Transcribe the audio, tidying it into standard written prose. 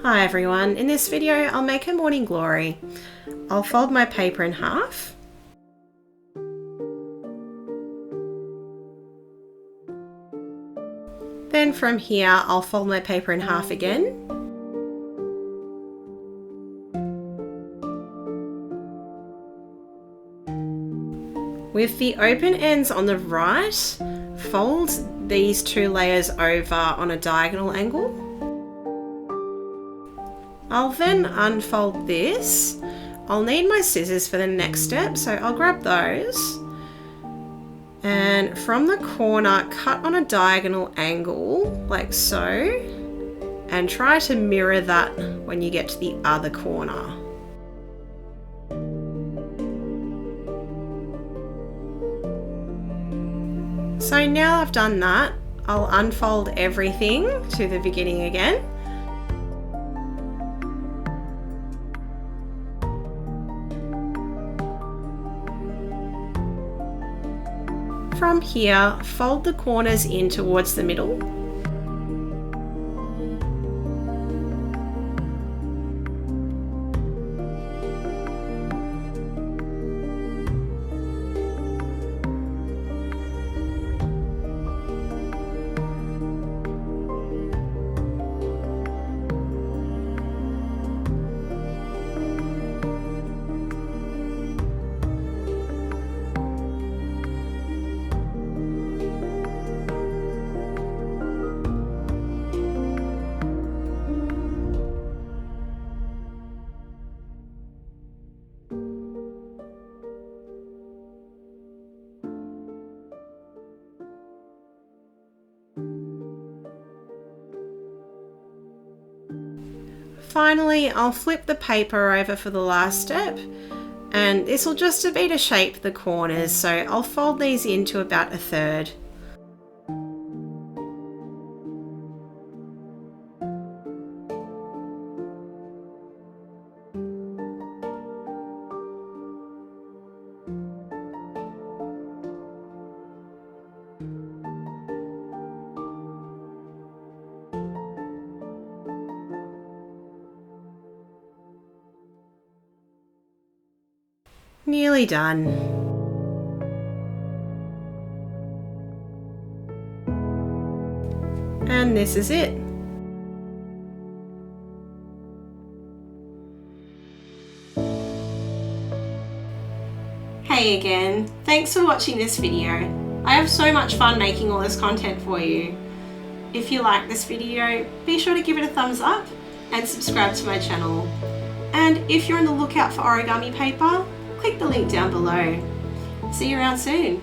Hi everyone, in this video I'll make a morning glory. I'll fold my paper in half. Then from here I'll fold my paper in half again. With the open ends on the right, fold these two layers over on a diagonal angle. I'll then unfold this. I'll need my scissors for the next step, so I'll grab those. And from the corner, cut on a diagonal angle, like so, and try to mirror that when you get to the other corner. So now I've done that, I'll unfold everything to the beginning again. From here, fold the corners in towards the middle. Finally, I'll flip the paper over for the last step, and this will just be to shape the corners, so I'll fold these into about a third. Nearly done. And this is it. Hey again, thanks for watching this video. I have so much fun making all this content for you. If you like this video, be sure to give it a thumbs up and subscribe to my channel. And if you're on the lookout for origami paper, click the link down below. See you around soon.